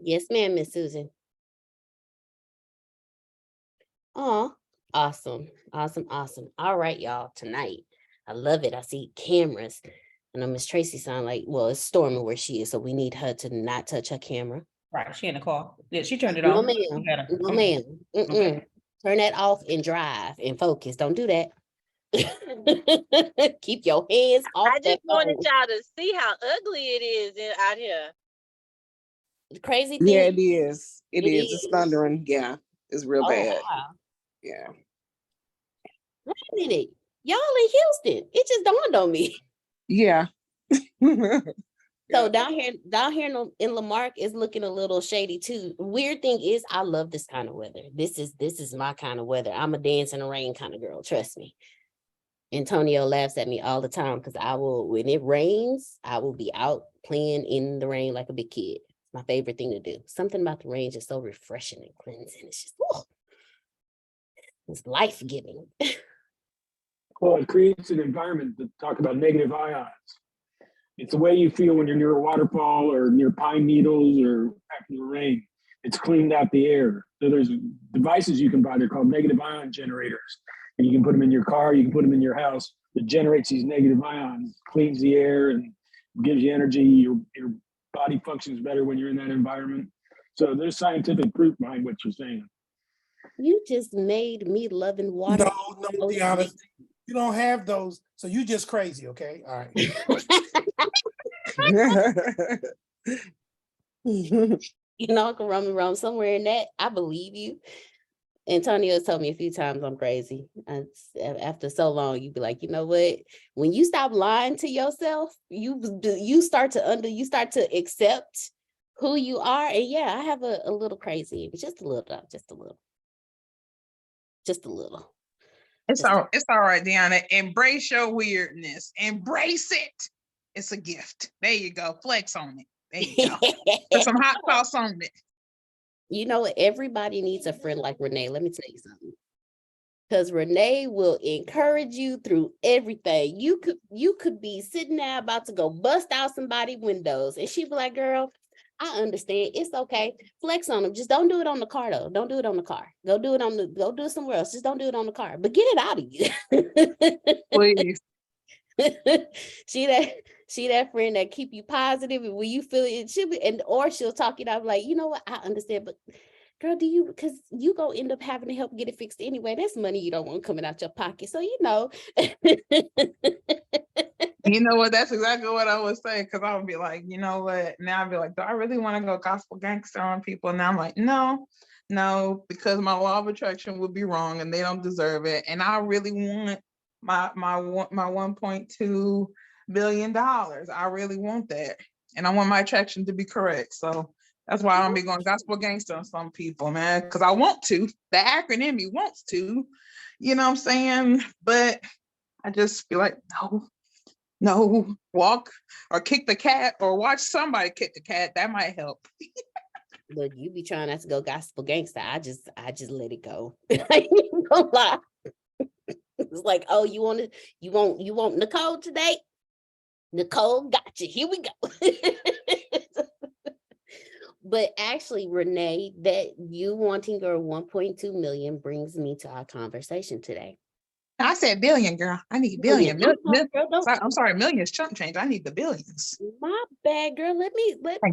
Yes, ma'am, Miss Susan. Oh, awesome. Awesome. Awesome. All right, y'all. Tonight. I love it. I see cameras. I know Miss Tracy sound like, well, it's storming where she is, so we need her to not touch her camera. Right, she in the car. Yeah, she turned it No, on. ma'am. No, Okay. ma'am. Mm-mm. Turn that off and drive and focus. Don't do that. Keep your hands off I that just wanted phone. y'all to see how ugly it is out here. The crazy thing. Yeah, it is. It is. is. It's thundering. Yeah, it's real bad. Wow. Yeah. Wait a minute. Y'all in Houston. It just dawned on me. Yeah. So down here in Lamarck is looking a little shady too. Weird thing is, I love this kind of weather. This is my kind of weather. I'm a dance in the rain kind of girl. Trust me. Antonio laughs at me all the time because when it rains, I will be out playing in the rain like a big kid. It's my favorite thing to do. Something about the rain is just so refreshing and cleansing. It's just, it's life-giving. Well, it creates an environment to talk about negative ions. It's the way you feel when you're near a waterfall or near pine needles or after the rain. It's cleaned out the air. So there's devices you can buy. They're called negative ion generators. And you can put them in your car, you can put them in your house. It generates these negative ions, cleans the air and gives you energy. Your body functions better when you're in that environment. So there's scientific proof behind what you're saying. You just made me loving water. No, Deanna, you don't have those, so you just crazy, okay? All right. You know, I can run me wrong somewhere in that. I believe you. Antonio told me a few times I'm crazy. After so long, you'd be like, you know what? When you stop lying to yourself, you start to accept who you are. And yeah, I have a little crazy, just a little, just a little. It's all right, Deanna. Embrace your weirdness. Embrace it. It's a gift. There you go. Flex on it. There you go. Put some hot sauce on it. You know what? Everybody needs a friend like Renee. Let me tell you something. Because Renee will encourage you through everything. You could be sitting there about to go bust out somebody's windows, and she'd be like, "Girl, I understand. It's okay. Flex on them. Just don't do it on the car, though. Don't do it on the car. Go do it somewhere else. Just don't do it on the car. But get it out of you." Please. She that friend that keep you positive, and when you feel it, or she'll talk you out like, you know what, I understand, but girl, because you gonna end up having to help get it fixed anyway. That's money you don't want coming out your pocket. So you know. You know what? That's exactly what I was saying. Because I would be like, you know what? Now I'd be like, do I really want to go gospel gangster on people? And now I'm like, no, because my law of attraction would be wrong, and they don't deserve it. And I really want my $1.2 billion. I really want that, and I want my attraction to be correct. So that's why I don't be going gospel gangster on some people, man. Because I want to. The acronym he wants to. You know what I'm saying? But I just be like, no, walk or kick the cat or watch somebody kick the cat. That might help. Look, you be trying not to go gospel gangster. I just let it go. I ain't gonna lie. It's like, oh, you want Nicole today? Nicole got you. Here we go. But actually, Renee, that you wanting your 1.2 million brings me to our conversation today. I said billion, girl. I need billion. I'm sorry, millions chump change. I need the billions. My bad, girl. Look. I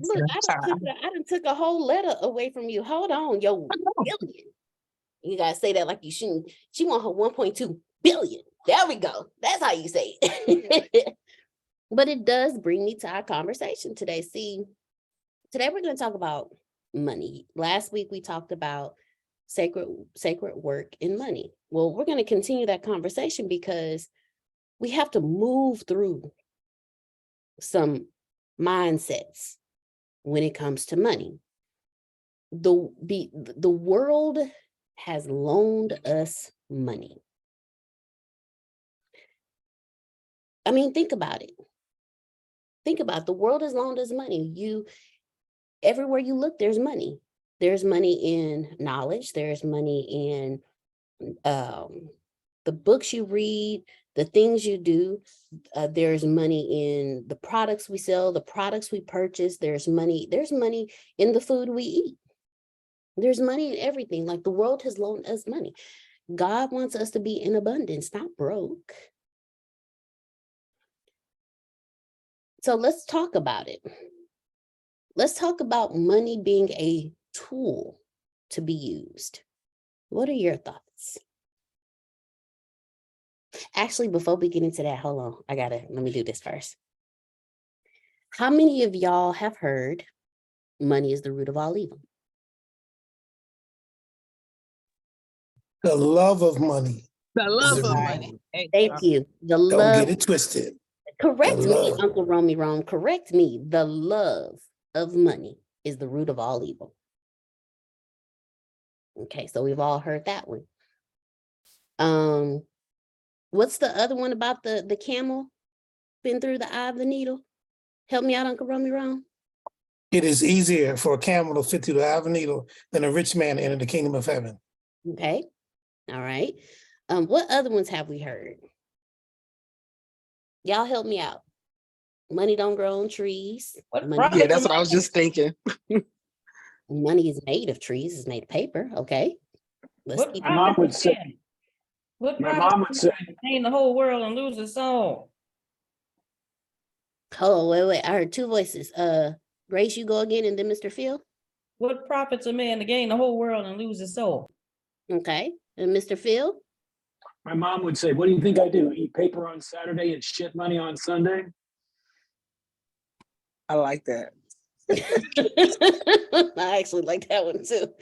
done took a whole letter away from you. Hold on, yo, billion. You gotta say that like you shouldn't. She want her 1.2 billion. There we go. That's how you say it. But it does bring me to our conversation today. See, today we're going to talk about money. Last week we talked about sacred work and money. Well, we're going to continue that conversation because we have to move through some mindsets when it comes to money. The world has loaned us money. I mean, think about it. The world has loaned us money. Everywhere you look, there's money. There's money in knowledge. There's money in the books you read, the things you do. There's money in the products we sell, the products we purchase. There's money in the food we eat. There's money in everything. Like the world has loaned us money. God wants us to be in abundance, not broke. So let's talk about it. Let's talk about money being a tool to be used. What are your thoughts? Actually, before we get into that, hold on. Let me do this first. How many of y'all have heard money is the root of all evil? The love of money. The love of of money. money. Hey, Thank you. The Don't love. get it twisted. Correct The me, love. Uncle Romy Rome. Correct me. The love of money is the root of all evil. Okay, so we've all heard that one. What's the other one about the camel been through the eye of the needle? Help me out, Uncle Romy Rome. It is easier for a camel to fit through the eye of a needle than a rich man to enter the kingdom of heaven. Okay, all right. What other ones have we heard? Y'all help me out. Money don't grow on trees. Yeah, that's what I was just thinking. Money is made of trees. It's made of paper. Okay. Let's keep My mom would say, gain the whole world and lose his soul. Oh, wait. I heard two voices. Grace, you go again, and then Mr. Phil. What profits a man to gain the whole world and lose his soul? Okay. And Mr. Phil? my mom would say, what do you think I do? Eat paper on Saturday and shit money on Sunday? I like that. I actually like that one too.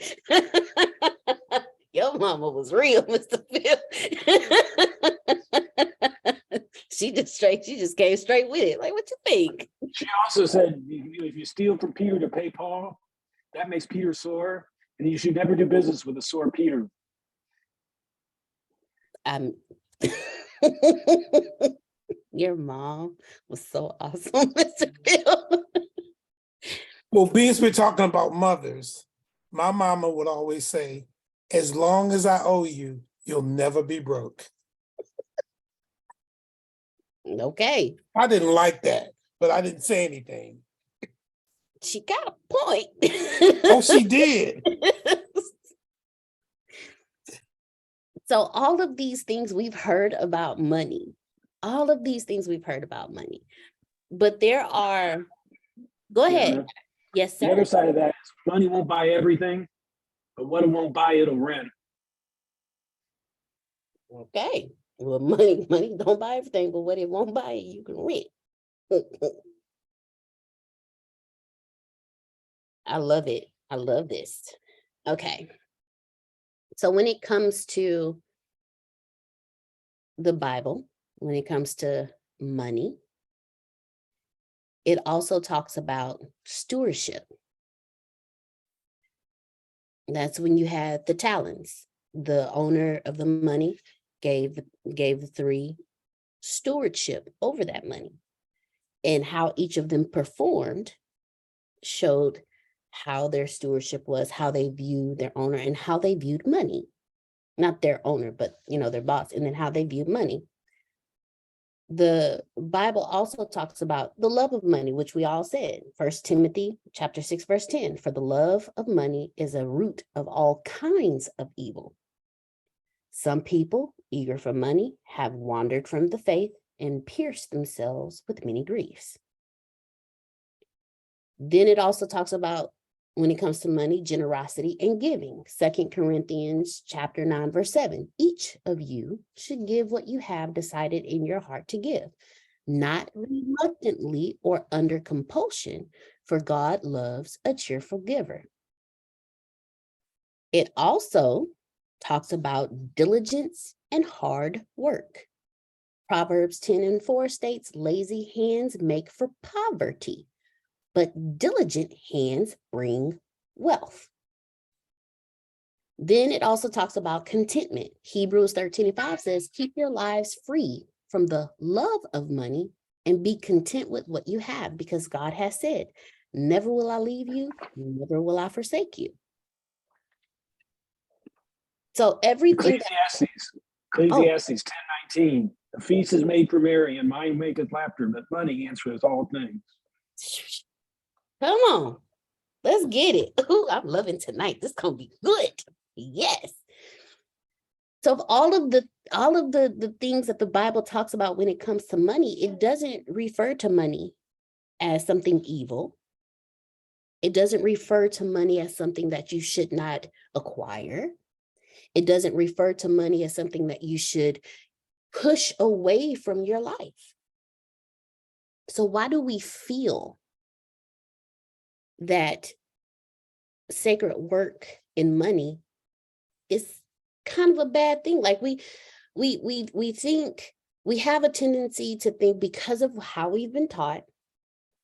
Your mama was real, Mr. Phil. She just came straight with it. Like, what you think? She also said, if you steal from Peter to pay Paul, that makes Peter sore, and you should never do business with a sore Peter. Your mom was so awesome, Mr. Phil. Well, since we're talking about mothers, my mama would always say, as long as I owe you, you'll never be broke. Okay. I didn't like that, but I didn't say anything. She got a point. Oh, she did. So all of these things we've heard about money, but there are, go ahead. Yes, sir. The other side of that is money won't buy everything, but what it won't buy, it'll rent. Okay. Well, money don't buy everything, but what it won't buy, you can rent. I love it. I love this. Okay. So when it comes to the Bible, when it comes to money, it also talks about stewardship. That's when you had the talents. The owner of the money gave the three stewardship over that money, and how each of them performed showed how their stewardship was, how they viewed their owner, and how they viewed money. Not their owner, but their boss, and then how they viewed money. The Bible also talks about the love of money, which we all said. 1 Timothy chapter 6, verse 10, for the love of money is a root of all kinds of evil. Some people, eager for money, have wandered from the faith and pierced themselves with many griefs. Then it also talks about, when it comes to money, generosity and giving. 2 Corinthians chapter 9, verse 7. Each of you should give what you have decided in your heart to give, not reluctantly or under compulsion, for God loves a cheerful giver. It also talks about diligence and hard work. Proverbs 10:4 states, lazy hands make for poverty, but diligent hands bring wealth. Then it also talks about contentment. Hebrews 13:5 says, keep your lives free from the love of money and be content with what you have, because God has said, never will I leave you, never will I forsake you. So everything. Ecclesiastes 10:19 The feast is made for Mary, and mind maketh laughter, but money answereth all things. Come on. Let's get it. Ooh, I'm loving tonight. This gonna be good. Yes. So of all of the things that the Bible talks about when it comes to money, it doesn't refer to money as something evil. It doesn't refer to money as something that you should not acquire. It doesn't refer to money as something that you should push away from your life. So why do we feel that sacred work in money is kind of a bad thing? Like we think, we have a tendency to think, because of how we've been taught,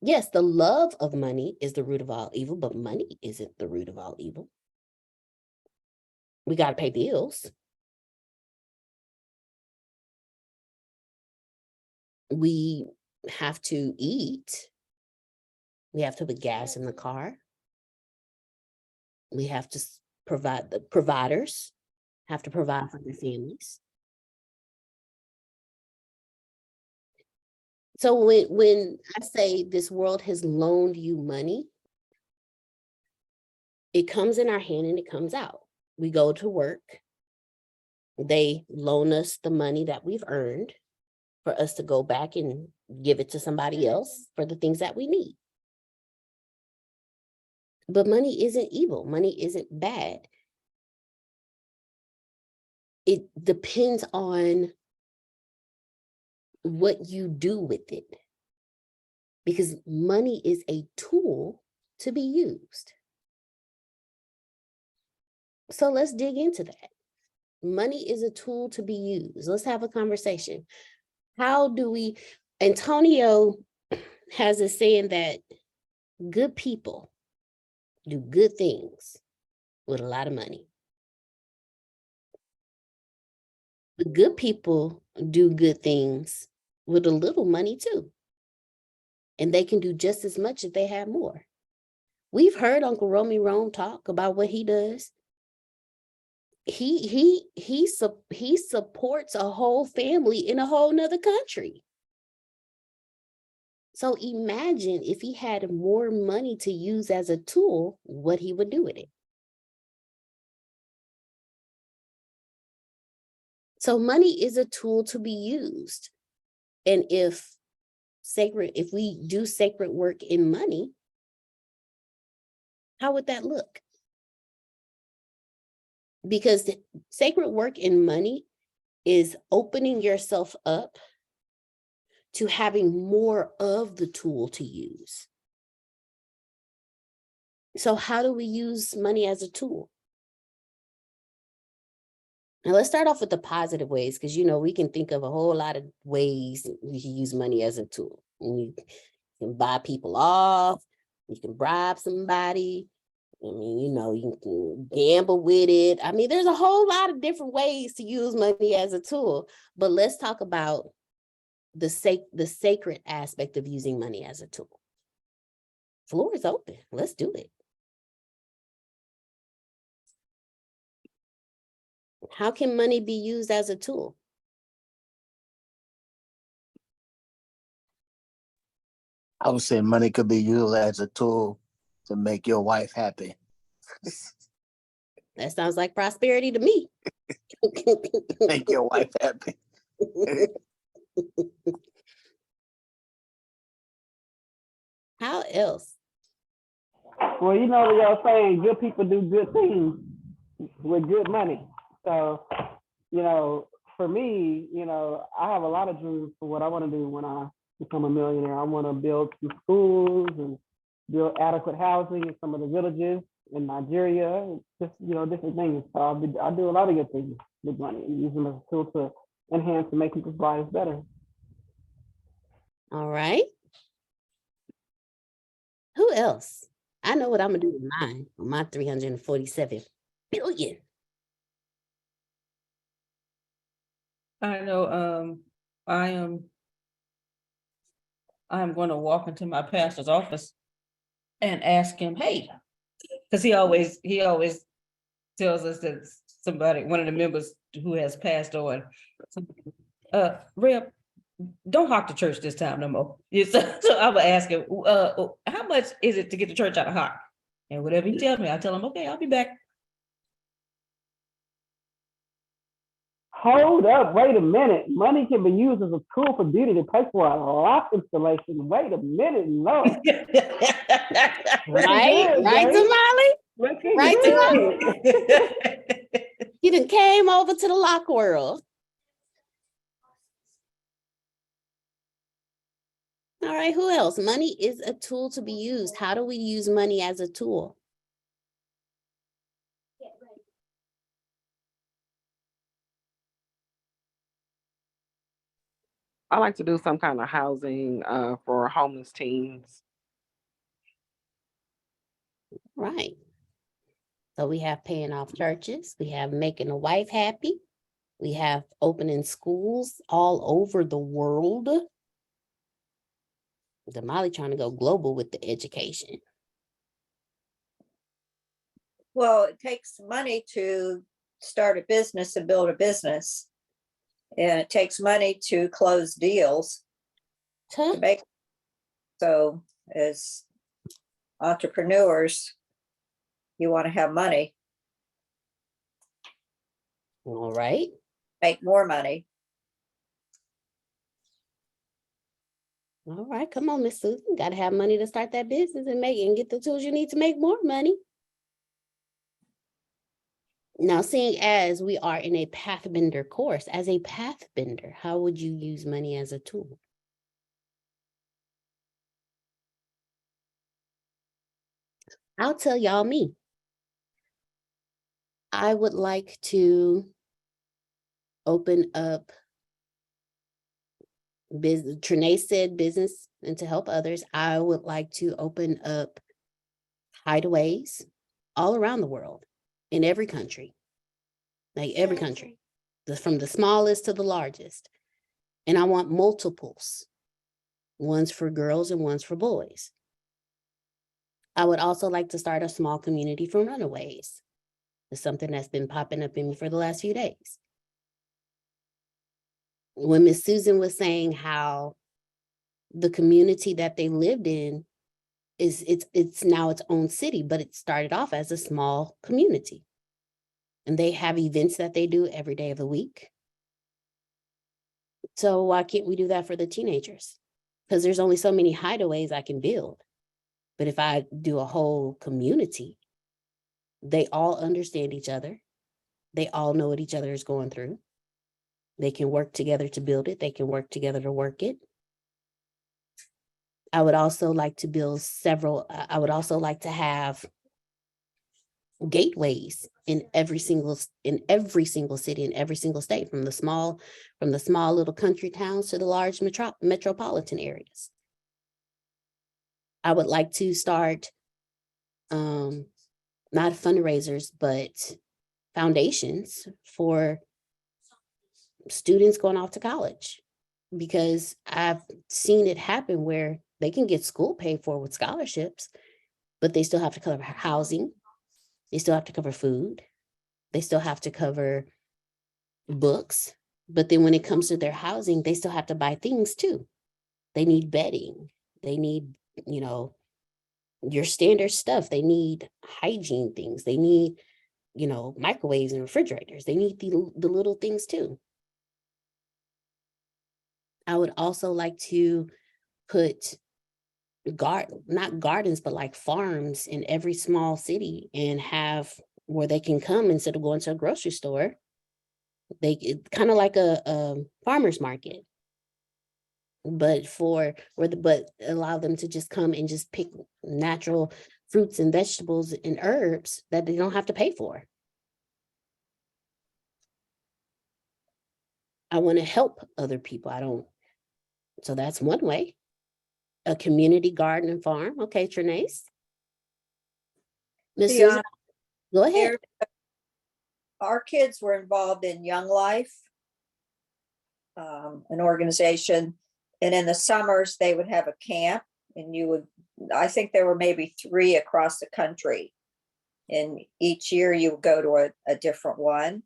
yes, the love of money is the root of all evil, but money isn't the root of all evil. We got to pay bills. We have to eat. We have to put gas in the car. We have to provide, the providers have to provide for their families. So when I say this world has loaned you money, it comes in our hand and it comes out. We go to work. They loan us the money that we've earned for us to go back and give it to somebody else for the things that we need. But money isn't evil. Money isn't bad. It depends on what you do with it, because money is a tool to be used. So let's dig into that. Money is a tool to be used. Let's have a conversation. How do we, Antonio has a saying that good people do good things with a lot of money. The good people do good things with a little money too. And they can do just as much if they have more. We've heard Uncle Romy Rome talk about what he does. He supports a whole family in a whole nother country. So imagine if he had more money to use as a tool, what he would do with it. So money is a tool to be used. And if we do sacred work in money, how would that look? Because sacred work in money is opening yourself up to having more of the tool to use. So how do we use money as a tool? Now let's start off with the positive ways, because we can think of a whole lot of ways we can use money as a tool. You can buy people off, you can bribe somebody. I mean, you can gamble with it. I mean, there's a whole lot of different ways to use money as a tool, but let's talk about the sacred aspect of using money as a tool. Floor is open. Let's do it. How can money be used as a tool? I would say money could be used as a tool to make your wife happy. That sounds like prosperity to me. Make your wife happy. How else? Well, y'all saying good people do good things with good money. So, for me, I have a lot of dreams for what I want to do when I become a millionaire. I want to build some schools and build adequate housing in some of the villages in Nigeria, just, different things. So I do a lot of good things with money and use them as a tool to enhance and make people's lives better. All right. Who else? I know what I'm gonna do with mine, with my 347 billion. I know, I am going to walk into my pastor's office and ask him, hey, because he always tells us that one of the members who has passed on, Reb, don't hawk the church this time no more. Yeah, so I would ask him, how much is it to get the church out of hawk? And whatever he tells me, I tell him, okay, I'll be back. Hold up, wait a minute. Money can be used as a tool for beauty to pay for a lock installation. Wait a minute, Lord. Right, right, Tamale? Right, Tamale? You done came over to the lock world. All right, who else? Money is a tool to be used. How do we use money as a tool? I like to do some kind of housing for homeless teens. Right. So we have paying off churches. We have making a wife happy. We have opening schools all over the world. Damali trying to go global with the education. Well, it takes money to start a business and build a business. And it takes money to close deals to make. So as entrepreneurs, you want to have money. All right. Make more money. All right, come on, Miss Susan. Got to have money to start that business and make and get the tools you need to make more money. Now, seeing as we are in a pathbender course, as a pathbender, how would you use money as a tool? I'll tell y'all me. I would like to open up business. Trinae said business and to help others. I would like to open up hideaways all around the world, in every country, like every country, from the smallest to the largest. And I want multiples, ones for girls and ones for boys. I would also like to start a small community for runaways. It's something that's been popping up in me for the last few days. When Miss Susan was saying how the community that they lived in it's now its own city, but it started off as a small community. And they have events that they do every day of the week. So why can't we do that for the teenagers? Because there's only so many hideaways I can build. But if I do a whole community, they all understand each other. They all know what each other is going through. They can work together to build it. They can work together to work it. I would also like to build I would also like to have gateways in every single city, in every single state, from the small little country towns to the large metropolitan areas. I would like to start not fundraisers, but foundations for students going off to college, because I've seen it happen where they can get school paid for with scholarships, but they still have to cover housing. They still have to cover food. They still have to cover books. But then when it comes to their housing, they still have to buy things too. They need bedding. They need, your standard stuff. They need hygiene things. They need, microwaves and refrigerators. They need the little things too. I would also like to put not gardens, but like farms in every small city, and have where they can come instead of going to a grocery store. They kind of like a farmer's market, but but allow them to just come and just pick natural fruits and vegetables and herbs that they don't have to pay for. I want to help other people. So that's one way. A community garden and farm. Okay, Trinace. Miss Susan, go ahead. Our kids were involved in Young Life, an organization, and in the summers they would have a camp, and I think there were maybe 3 across the country, and each year you would go to a different one,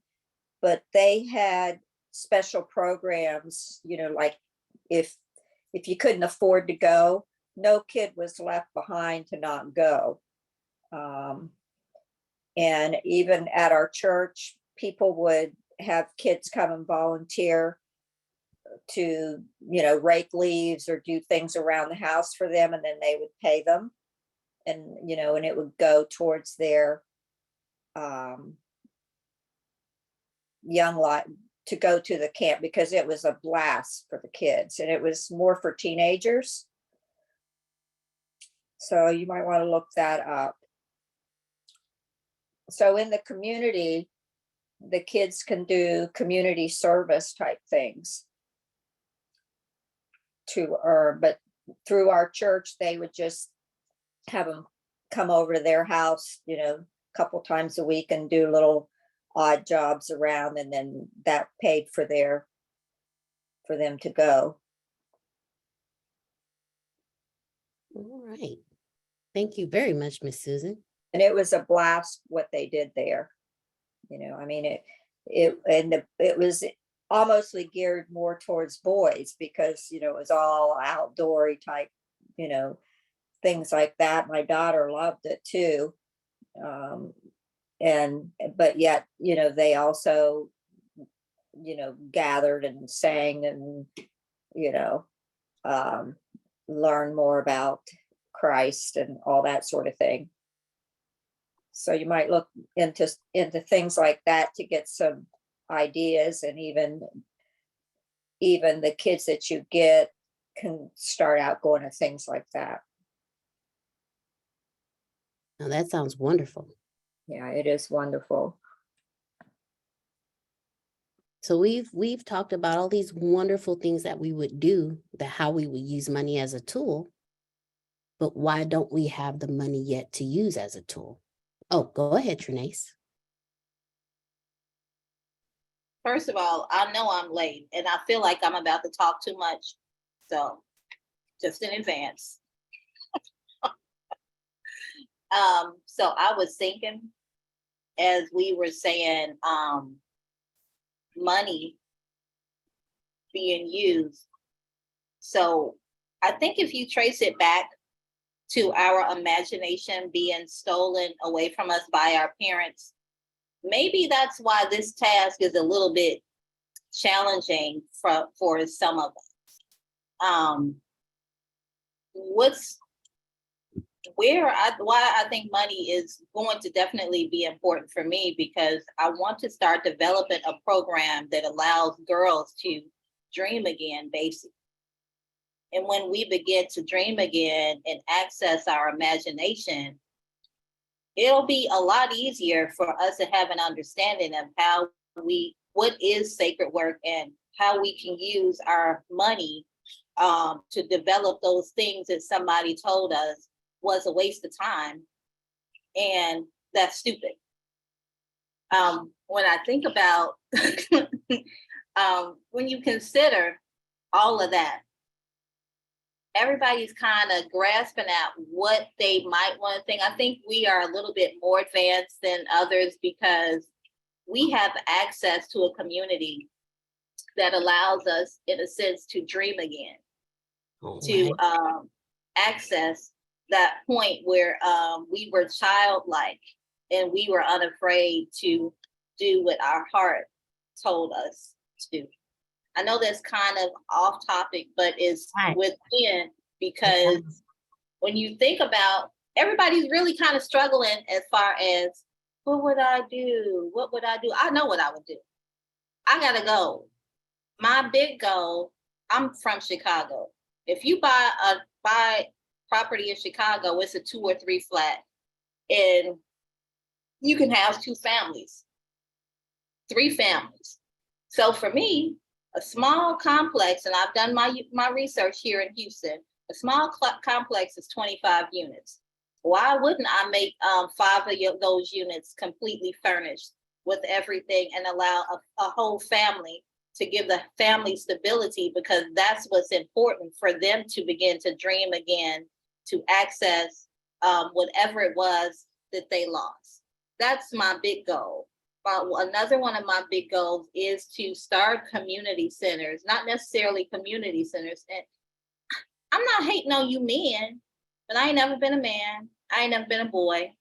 but they had special programs, like if you couldn't afford to go, no kid was left behind to not go. And even at our church, people would have kids come and volunteer to, rake leaves or do things around the house for them, and then they would pay them. And, and it would go towards their young life to go to the camp, because it was a blast for the kids and it was more for teenagers. So you might want to look that up. So in the community, the kids can do community service type things to earn, but through our church, they would just have them come over to their house, a couple times a week and do little odd jobs around, and then that paid for them to go. All right. Thank you very much, Miss Susan. And it was a blast what they did there. It was almostly geared more towards boys, because, it was all outdoory type, things like that. My daughter loved it too. But yet, they also, gathered and sang and, learn more about Christ and all that sort of thing. So you might look into things like that to get some ideas, and even the kids that you get can start out going to things like that. Now that sounds wonderful. Yeah, it is wonderful. So we've talked about all these wonderful things that we would do, how we would use money as a tool, but why don't we have the money yet to use as a tool? Oh, go ahead, Trinace. First of all, I know I'm late and I feel like I'm about to talk too much. So just in advance. So I was thinking, as we were saying, money being used. So I think if you trace it back to our imagination being stolen away from us by our parents, maybe that's why this task is a little bit challenging for some of us. Why I think money is going to definitely be important for me, because I want to start developing a program that allows girls to dream again, basically. And when we begin to dream again and access our imagination, it'll be a lot easier for us to have an understanding of what is sacred work and how we can use our money to develop those things that somebody told us was a waste of time, and that's stupid. When I think about when you consider all of that, everybody's kind of grasping at what they might want to think. I think we are a little bit more advanced than others because we have access to a community that allows us, in a sense, to dream again, to access that point where we were childlike and we were unafraid to do what our heart told us to. I know that's kind of off topic, but it's within, because when you think about, everybody's really kind of struggling as far as, what would I do? What would I do? I know what I would do. I gotta go. My big goal, I'm from Chicago. If you buy property in Chicago, it's a 2 or 3 flat, and you can have 2 families, 3 families. So for me, a small complex, and I've done my research here in Houston, a small complex is 25 units. Why wouldn't I make 5 of those units completely furnished with everything and allow a whole family to give the family stability, because that's what's important for them to begin to dream again, to access whatever it was that they lost. That's my big goal. another one of my big goals is to start community centers, not necessarily community centers. And I'm not hating on you men, but I ain't never been a man. I ain't never been a boy.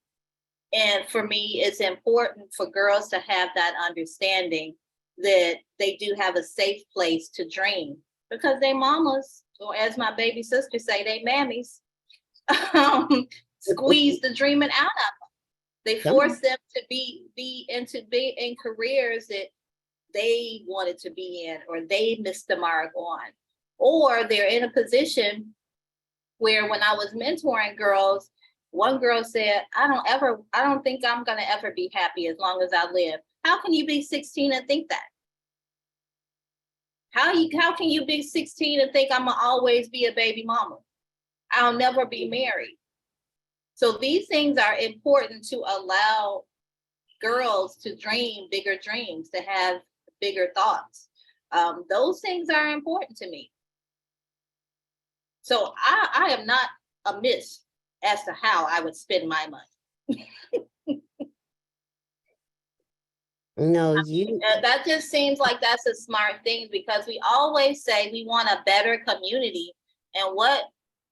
And for me, it's important for girls to have that understanding that they do have a safe place to dream, because they mamas, or as my baby sister say, they mammies, squeeze the dreaming out of them. They force them to be in careers that they wanted to be in, or they missed the mark on, or they're in a position where, when I was mentoring girls, one girl said, I don't think I'm gonna ever be happy as long as I live. How can you be 16 and think that? How can you be 16 and think I'm gonna always be a baby mama? I'll never be married. So these things are important to allow girls to dream bigger dreams, to have bigger thoughts. Those things are important to me. So I am not amiss as to how I would spend my money. No, that just seems like that's a smart thing, because we always say we want a better community. And what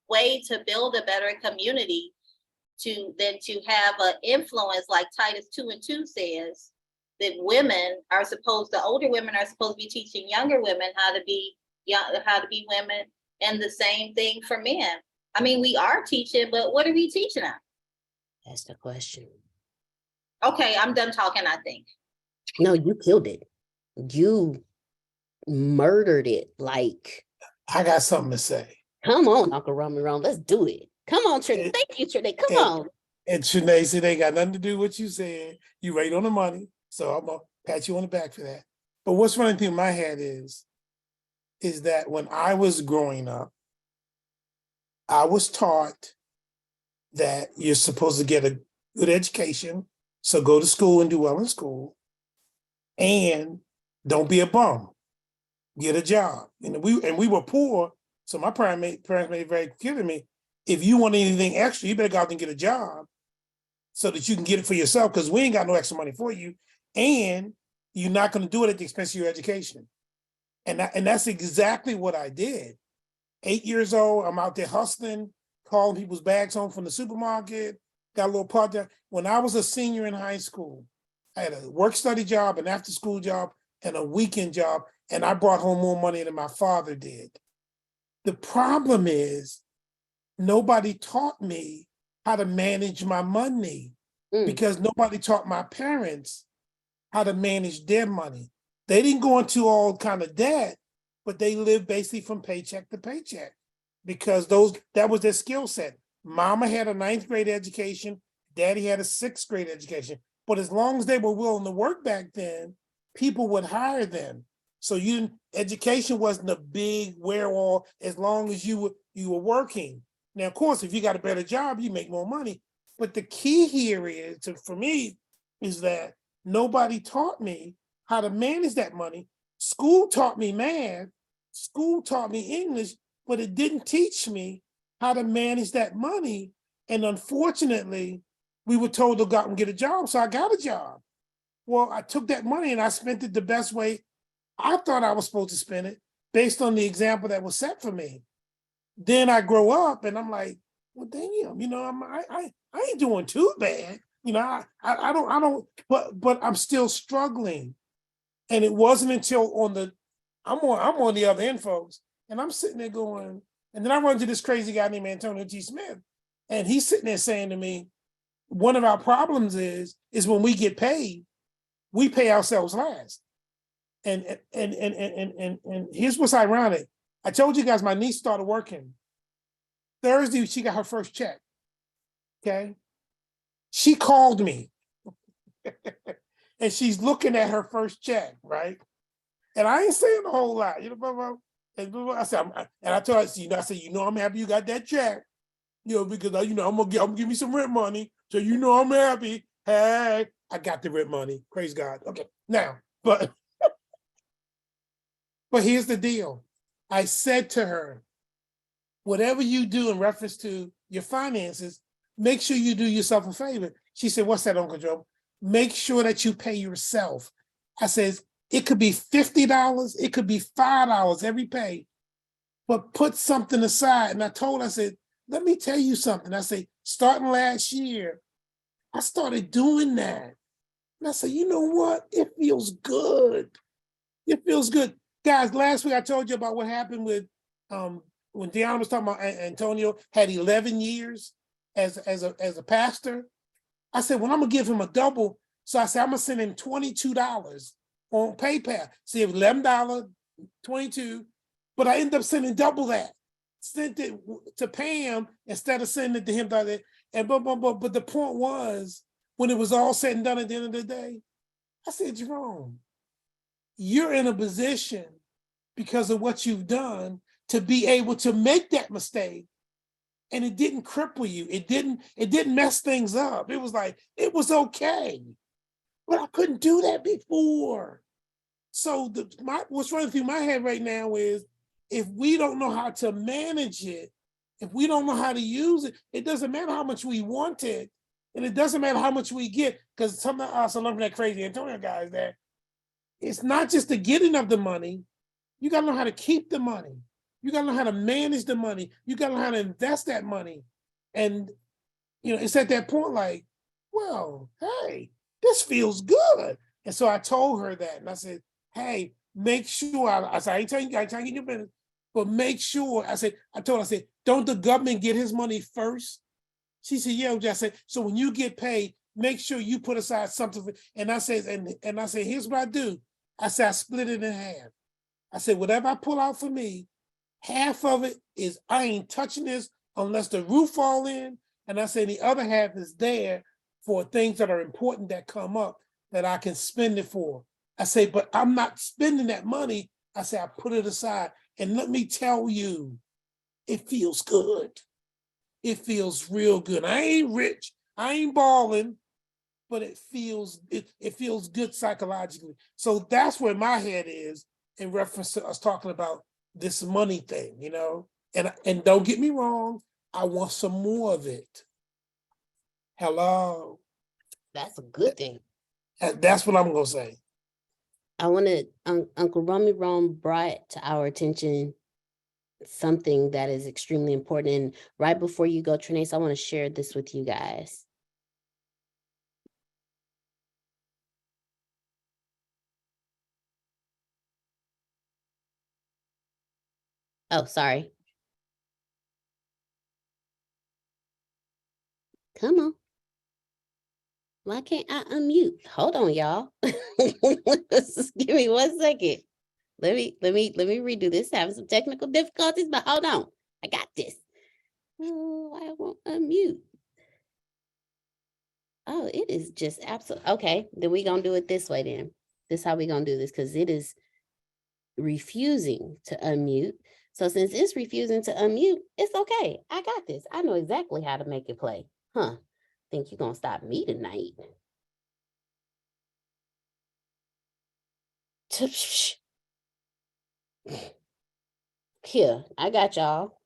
way to build a better community than to have an influence, like Titus 2:2 says, that older women are supposed to be teaching younger women how to be women, and the same thing for men. I mean, we are teaching, but what are we teaching them? That's the question. Okay, I'm done talking, I think. No, you killed it. You murdered it. Like, I got something to say. Come on, Uncle Roman. Let's do it. Come on, Trinity. Thank you, Trinity. Come on. And Trinity said they got nothing to do with what you said. You right on the money. So I'm gonna pat you on the back for that. But what's running through my head is that when I was growing up, I was taught that you're supposed to get a good education. So go to school and do well in school. And don't be a bum. Get a job. And we were poor. So my parents made it very clear to me, if you want anything extra, you better go out and get a job so that you can get it for yourself, because we ain't got no extra money for you. And you're not going to do it at the expense of your education. And that's exactly what I did. 8 years old, I'm out there hustling, calling people's bags home from the supermarket, got a little part there. When I was a senior in high school, I had a work-study job, an after-school job, and a weekend job, and I brought home more money than my father did. The problem is, nobody taught me how to manage my money because nobody taught my parents how to manage their money. They didn't go into all kind of debt, but they lived basically from paycheck to paycheck because that was their skill set. Mama had a 9th grade education, daddy had a 6th grade education. But as long as they were willing to work back then, people would hire them. So education wasn't a big where-all as long as you were working. Now, of course, if you got a better job, you make more money. But the key here for me, is that nobody taught me how to manage that money. School taught me math, school taught me English, but it didn't teach me how to manage that money. And unfortunately, we were told to go out and get a job, so I got a job. Well, I took that money and I spent it the best way I thought I was supposed to spend it, based on the example that was set for me. Then I grow up and I'm like, well, damn, I ain't doing too bad. I don't, but I'm still struggling. And it wasn't until I'm on the other end, folks, and I'm sitting there going, and then I run into this crazy guy named Antonio T. Smith, and he's sitting there saying to me, one of our problems is when we get paid, we pay ourselves last. And here's what's ironic. I told you guys my niece started working. Thursday, she got her first check. Okay. She called me and she's looking at her first check, right? And I ain't saying a whole lot, I said, and I told her, I said, I'm happy you got that check, because I'm gonna give me some rent money, so I'm happy. Hey, I got the rent money. Praise God. Okay, now, but here's the deal. I said to her, whatever you do in reference to your finances, make sure you do yourself a favor. She said, what's that, Uncle Joe? make sure that you pay yourself. I says, it could be $50, it could be $5 every pay, but put something aside. And I told her, I said, let me tell you something. I said, starting last year, I started doing that. And I said, you know what? It feels good. It feels good. Guys, last week I told you about what happened with when Deanna was talking about Antonio had 11 years as a pastor. I said, well, I'm gonna give him a double. So I said, I'm gonna send him $22 on PayPal. See, it was $11, 22, but I ended up sending double that. Sent it to Pam instead of sending it to him. And but the point was, when it was all said and done at the end of the day, I said, Jerome, you're in a position because of what you've done to be able to make that mistake, and it didn't cripple you. It didn't mess things up. It was like, it was okay. But I couldn't do that before. So what's running through my head right now is, if we don't know how to manage it, if we don't know how to use it, it doesn't matter how much we want it, and it doesn't matter how much we get, because some of us are learning that crazy Antonio guys that it's not just the getting of the money. You got to know how to keep the money. You got to know how to manage the money. You got to know how to invest that money. And, it's at that point like, well, hey, this feels good. And so I told her that. And I said, hey, make sure, I said, I ain't telling you your business, but make sure, I told her, I said, don't the government get his money first? She said, yeah, I said, so when you get paid, make sure you put aside something. And I said, and I said, here's what I do. I said, I split it in half. I said, whatever I pull out for me, half of it is, I ain't touching this unless the roof fall in. And I said, the other half is there for things that are important that come up that I can spend it for. I say, but I'm not spending that money. I say, I put it aside. And let me tell you, it feels good. It feels real good. I ain't rich. I ain't balling, but it feels good psychologically. So that's where my head is in reference to us talking about this money thing, And don't get me wrong, I want some more of it. Hello. That's a good thing. And that's what I'm gonna say. I want to, Uncle Rummy Rome brought to our attention something that is extremely important. And right before you go, Trinace, I want to share this with you guys. Oh, sorry. Come on. Why can't I unmute? Hold on, y'all. Just give me 1 second. Let me redo this. Having some technical difficulties, but hold on. I got this. Oh, I won't unmute. Oh, it is just absolute. Okay, then we gonna do it this way then. This is how we gonna do this, because it is refusing to unmute. So since it's refusing to unmute, it's okay. I got this. I know exactly how to make it play. Huh? Think you're gonna stop me tonight? Here, I got y'all.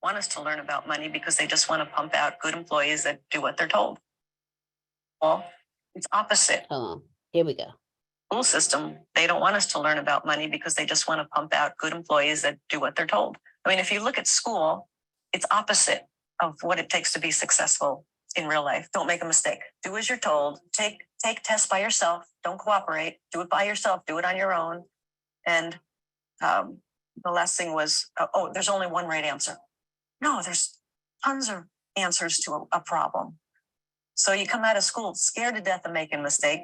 Want us to learn about money because they just want to pump out good employees that do what they're told. Well, it's opposite. Hold on. Here we go. School system, they don't want us to learn about money because they just want to pump out good employees that do what they're told. I mean, if you look at school, it's opposite of what it takes to be successful in real life. Don't make a mistake. Do as you're told. Take tests by yourself. Don't cooperate. Do it by yourself. Do it on your own. And the last thing was, there's only one right answer. No, there's tons of answers to a problem. So you come out of school scared to death of making a mistake.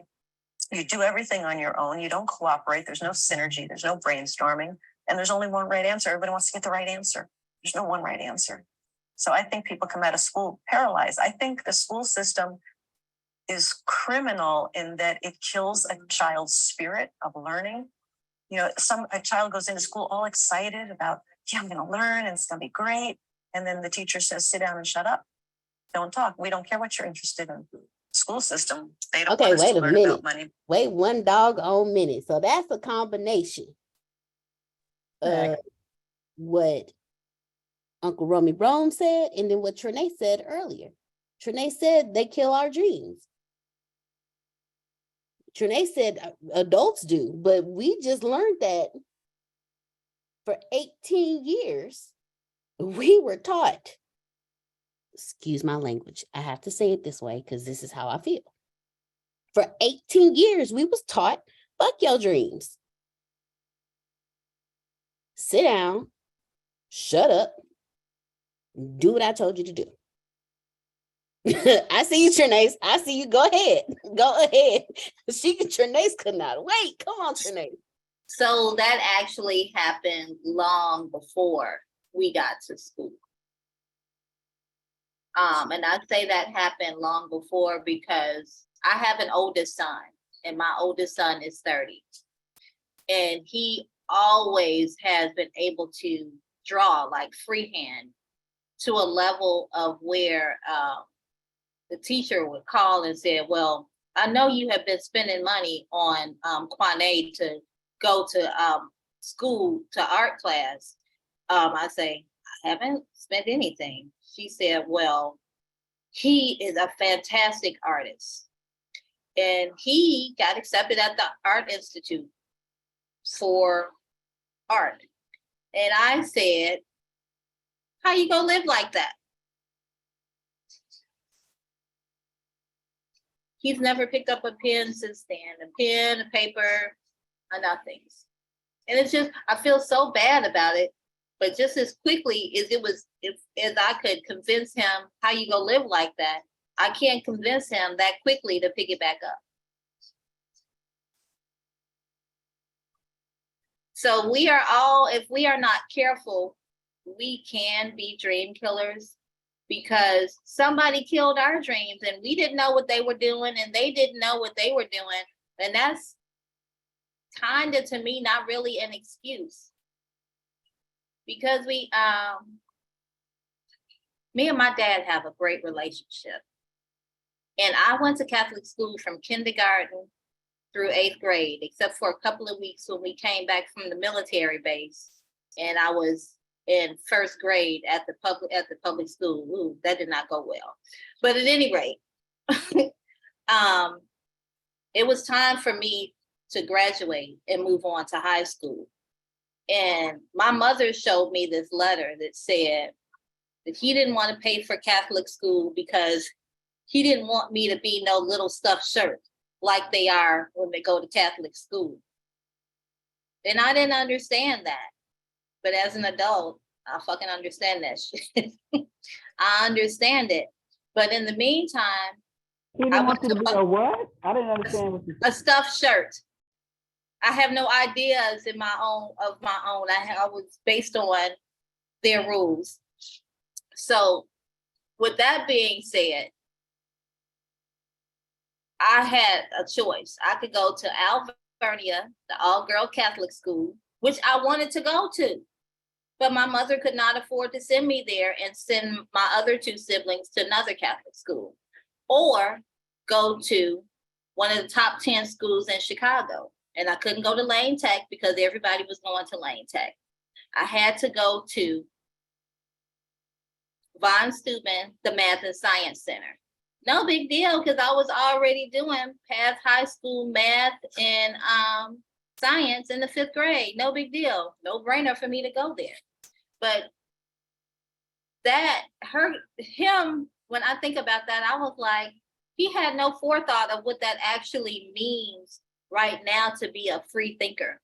You do everything on your own. You don't cooperate. There's no synergy. There's no brainstorming. And there's only one right answer. Everybody wants to get the right answer. There's no one right answer. So I think people come out of school paralyzed. I think the school system is criminal in that it kills a child's spirit of learning. A child goes into school all excited about, yeah, I'm going to learn and it's going to be great. And then the teacher says, sit down and shut up. Don't talk. We don't care what you're interested in. School system, they don't want us to learn about money. Wait 1 doggone minute. So that's a combination of what Uncle Rummy Rome said and then what Trinae said earlier. Trinae said they kill our dreams. Trinae said adults do, but we just learned that for 18 years, we were taught, excuse my language, I have to say it this way because this is how I feel. For 18 years, we was taught, fuck your dreams. Sit down, shut up, do what I told you to do. I see you, Trinae. I see you. Go ahead. Go ahead. Trinae could not wait. Come on, Trinae. So that actually happened long before we got to school. And I say that happened long before because I have an oldest son, and my oldest son is 30. And he always has been able to draw like freehand to a level of where the teacher would call and say, well, I know you have been spending money on Kwane to go to school, to art class. I say, I haven't spent anything. She said, well, he is a fantastic artist. And he got accepted at the Art Institute for art. And I said, how you gonna live like that? He's never picked up a pen since then, a pen, a paper, or nothing. And it's just, I feel so bad about it. But just as quickly as as I could convince him how you gonna live like that, I can't convince him that quickly to pick it back up. So we are all, if we are not careful, we can be dream killers because somebody killed our dreams and we didn't know what they were doing and they didn't know what they were doing. And that's kind of, to me, not really an excuse. Because me and my dad have a great relationship. And I went to Catholic school from kindergarten through 8th grade, except for a couple of weeks when we came back from the military base. And I was in 1st grade at the public school. Ooh, that did not go well. But at any rate, it was time for me to graduate and move on to high school. And my mother showed me this letter that said that he didn't want to pay for Catholic school because he didn't want me to be no little stuffed shirt like they are when they go to Catholic school. And I didn't understand that. But as an adult, I fucking understand that shit. I understand it. But in the meantime, I want you to be a what? I didn't understand what you said. A stuffed shirt. I have no ideas of my own. I was based on their rules. So with that being said, I had a choice. I could go to Alvernia, the all-girl Catholic school, which I wanted to go to. But my mother could not afford to send me there and send my other 2 siblings to another Catholic school. Or go to one of the top 10 schools in Chicago. And I couldn't go to Lane Tech because everybody was going to Lane Tech. I had to go to Von Steuben, the Math and Science Center. No big deal because I was already doing past high school math and science in the 5th grade. No big deal. No brainer for me to go there. But him, when I think about that, I was like, he had no forethought of what that actually means right now to be a free thinker.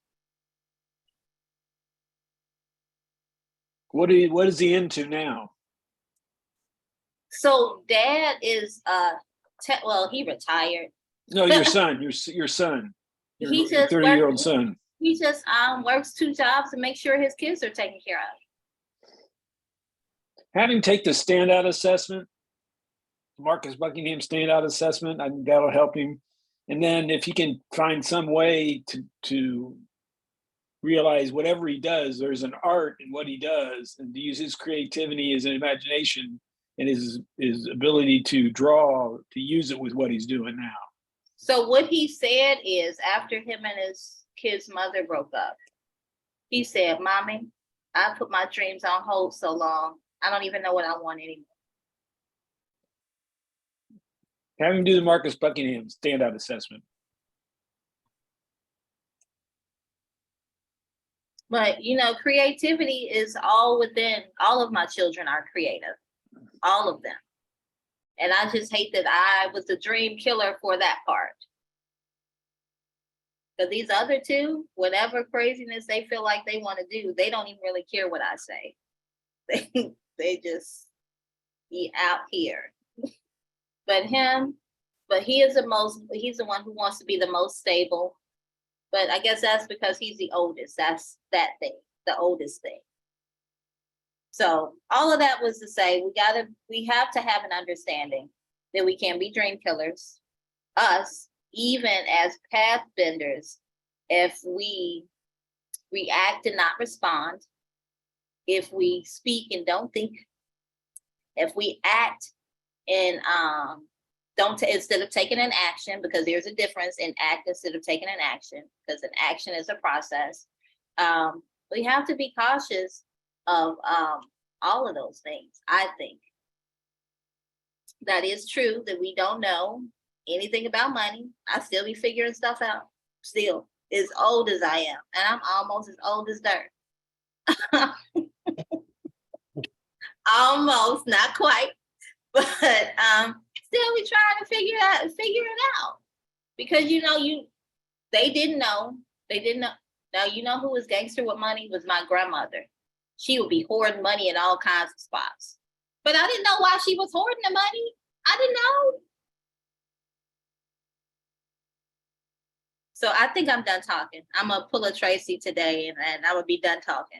What is he into now? So dad is he retired. No, your son, your son. Your He just 30-year-old son. He just works 2 jobs to make sure his kids are taken care of. Have him take the standout assessment, Marcus Buckingham standout assessment. I think that'll help him. And then if he can find some way to realize whatever he does, there's an art in what he does, and to use his creativity, his imagination, and his ability to draw, to use it with what he's doing now. So what he said is, after him and his kid's mother broke up, he said, "Mommy, I put my dreams on hold so long, I don't even know what I want anymore." Have him do the Marcus Buckingham standout assessment. But creativity is all within. All of my children are creative, all of them. And I just hate that I was the dream killer for that part. Because these other two, whatever craziness they feel like they want to do, they don't even really care what I say. They just be out here. But he's the one who wants to be the most stable. But I guess that's because he's the oldest. That's that thing, the oldest thing. So all of that was to say, we have to have an understanding that we can be dream killers, us, even as path benders, if we react and not respond, if we speak and don't think, if we act and don't instead of taking an action, because there's a difference in act instead of taking an action, because an action is a process. We have to be cautious of all of those things. I think that is true that we don't know anything about money. I still be figuring stuff out, still as old as I am, and I'm almost as old as dirt. Almost, not quite, but still we trying to figure it out, because they didn't know. Now who was gangster with money was my grandmother. She would be hoarding money in all kinds of spots, but I didn't know why she was hoarding the money. I didn't know. So I think I'm done talking. I'm gonna pull a Tracy today, and I would be done talking.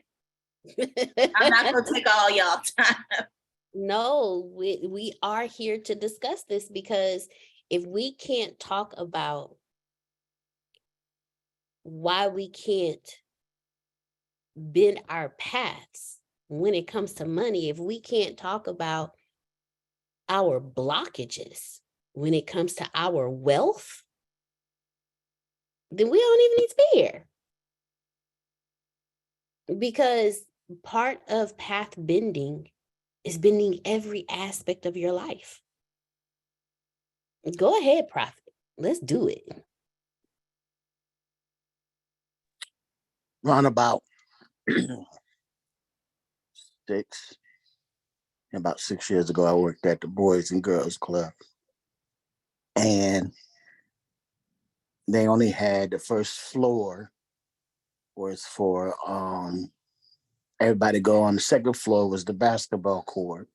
I'm not gonna take all y'all time. No, we are here to discuss this, because if we can't talk about why we can't bend our paths when it comes to money, if we can't talk about our blockages when it comes to our wealth, then we don't even need to be here. Because part of path bending is bending every aspect of your life. Go ahead, Prophet. Let's do it. Round about 6 years ago, I worked at the Boys and Girls Club. And they only had the first floor was for everybody go on. The second floor was the basketball court.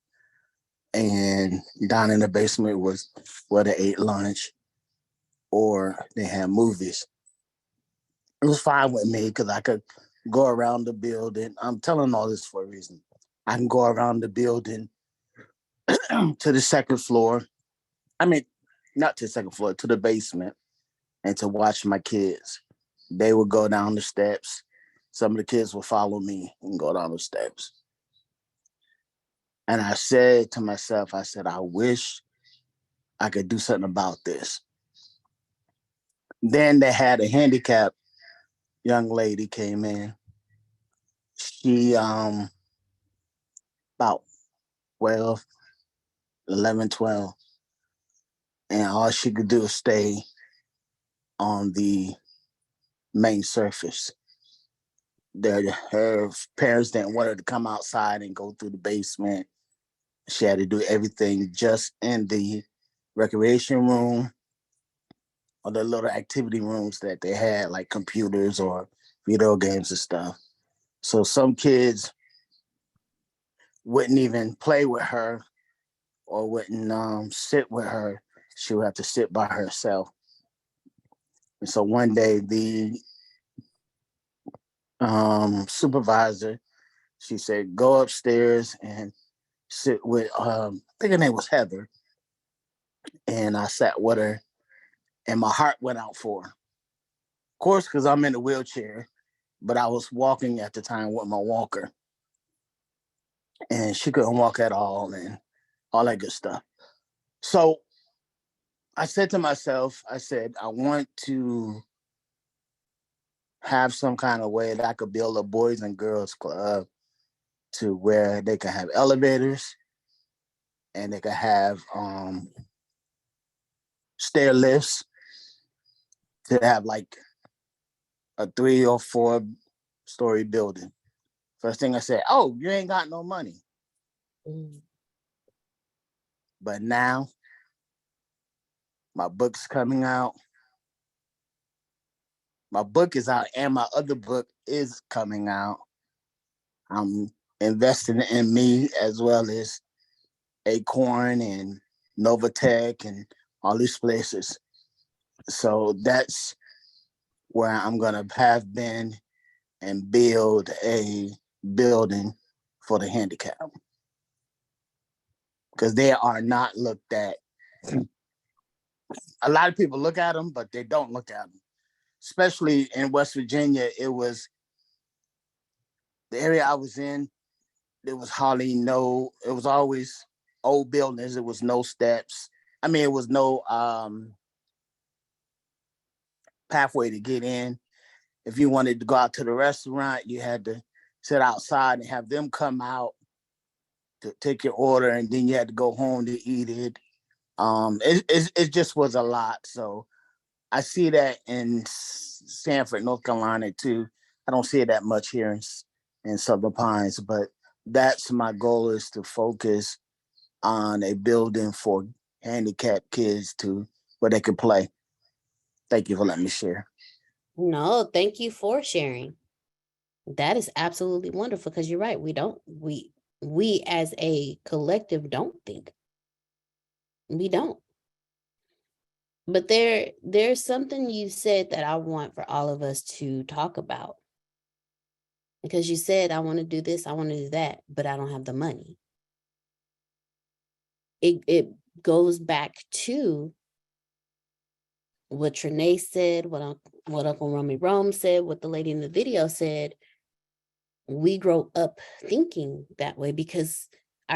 And down in the basement was where they ate lunch or they had movies. It was fine with me because I could go around the building. I'm telling all this for a reason. I can go around the building to the second floor. I mean, not to the second floor, to the basement, and to watch my kids. They would go down the steps. Some of the kids would follow me and go down the steps. And I said to myself, I said, I wish I could do something about this. Then they had a handicapped young lady came in. She about 12, 11, 12. And all she could do is stay on the main surface. Her parents didn't want her to come outside and go through the basement. She had to do everything just in the recreation room or the little activity rooms that they had, like computers or video games and stuff. So some kids wouldn't even play with her or wouldn't sit with her. She would have to sit by herself. And so one day the supervisor, she said, go upstairs and sit with, I think her name was Heather. And I sat with her and my heart went out for her. Of course, because I'm in a wheelchair, but I was walking at the time with my walker. And she couldn't walk at all and all that good stuff. So I said to myself, I said, I want to have some kind of way that I could build a Boys and Girls Club to where they can have elevators and they can have stair lifts, to have like a 3 or 4 story building. First thing I said, oh, you ain't got no money. Mm. But now my book's coming out. My book is out and my other book is coming out. I'm investing in me as well as Acorn and Novatech and all these places. So that's where I'm going to have been and build a building for the handicapped. Because they are not looked at. A lot of people look at them, but they don't look at them. Especially in West Virginia, it was the area I was in, there was hardly no, it was always old buildings. It was no steps. I mean, it was no pathway to get in. If you wanted to go out to the restaurant, you had to sit outside and have them come out to take your order, and then you had to go home to eat it. It just was a lot. So I see that in Sanford, North Carolina too. I don't see it that much here in Southern Pines, but that's my goal, is to focus on a building for handicapped kids where they can play. Thank you for letting me share. No, thank you for sharing. That is absolutely wonderful, because you're right. We as a collective don't think. We don't. But there's something you said that I want for all of us to talk about. Because you said, I want to do this, I want to do that, but I don't have the money. It goes back to what Trinae said, what Uncle Romy Rome said, what the lady in the video said. We grow up thinking that way because